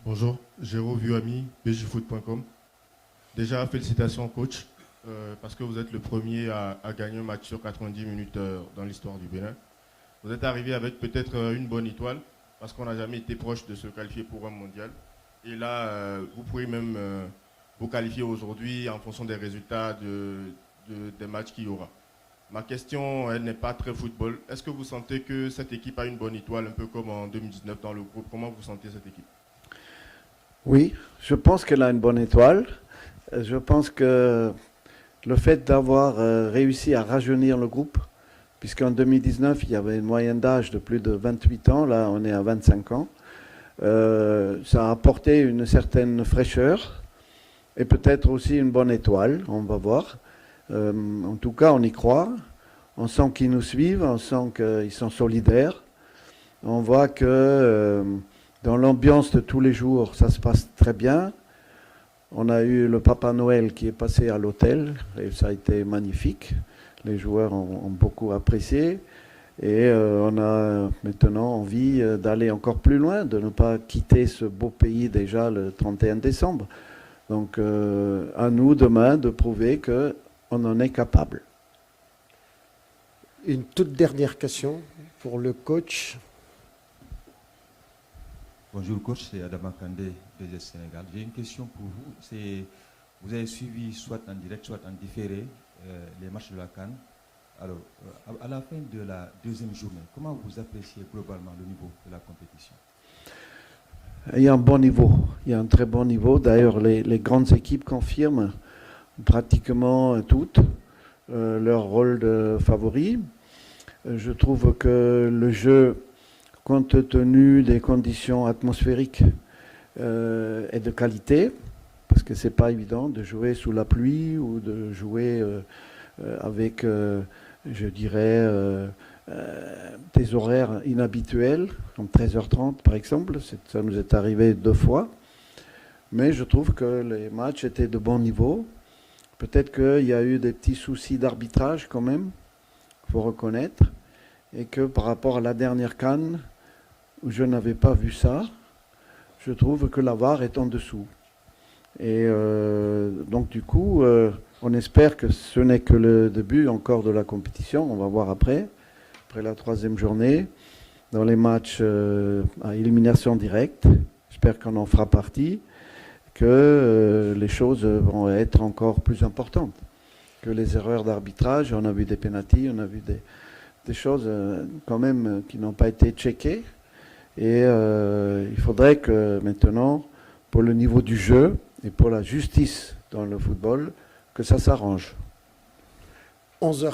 Bonjour, Géraud Vuami, bjfoot.com. Déjà, félicitations coach, parce que vous êtes le premier à gagner un match sur 90 minutes dans l'histoire du Bénin. Vous êtes arrivé avec peut-être une bonne étoile, parce qu'on n'a jamais été proche de se qualifier pour un mondial. Et là, vous pouvez même vous qualifier aujourd'hui en fonction des résultats des matchs qu'il y aura. Ma question, elle n'est pas très football. Est-ce que vous sentez que cette équipe a une bonne étoile, un peu comme en 2019 dans le groupe? Comment vous sentez cette équipe? Oui, je pense qu'elle a une bonne étoile. Je pense que le fait d'avoir réussi à rajeunir le groupe, puisqu'en 2019, il y avait une moyenne d'âge de plus de 28 ans, là on est à 25 ans, ça a apporté une certaine fraîcheur et peut-être aussi une bonne étoile, on va voir. En tout cas, on y croit. On sent qu'ils nous suivent, on sent qu'ils sont solidaires. On voit que dans l'ambiance de tous les jours, ça se passe très bien. On a eu le Papa Noël qui est passé à l'hôtel et ça a été magnifique. Les joueurs ont beaucoup apprécié et on a maintenant envie d'aller encore plus loin, de ne pas quitter ce beau pays déjà le 31 décembre. Donc à nous demain de prouver qu'on en est capable. Une toute dernière question pour le coach. Bonjour coach, c'est Adama Kandé, BZ Sénégal. J'ai une question pour vous. Vous avez suivi soit en direct, soit en différé les matchs de la CAN. Alors, à la fin de la deuxième journée, comment vous appréciez globalement le niveau de la compétition? Il y a un bon niveau, il y a un très bon niveau. D'ailleurs, les grandes équipes confirment pratiquement toutes leur rôle de favori. Je trouve que le jeu, compte tenu des conditions atmosphériques, est de qualité, parce que c'est pas évident de jouer sous la pluie ou de jouer avec, je dirais, des horaires inhabituels, comme 13h30 par exemple. Ça nous est arrivé 2 fois. Mais je trouve que les matchs étaient de bon niveau. Peut-être qu'il y a eu des petits soucis d'arbitrage quand même, il faut reconnaître. Et que par rapport à la dernière CAN, où je n'avais pas vu ça, je trouve que la VAR est en dessous. Et donc du coup, on espère que ce n'est que le début encore de la compétition. On va voir après la 3e journée, dans les matchs à élimination directe. J'espère qu'on en fera partie, que les choses vont être encore plus importantes que les erreurs d'arbitrage. On a vu des pénaltys, on a vu des choses quand même qui n'ont pas été checkées. Et il faudrait que maintenant, pour le niveau du jeu et pour la justice dans le football, que ça s'arrange. 11h.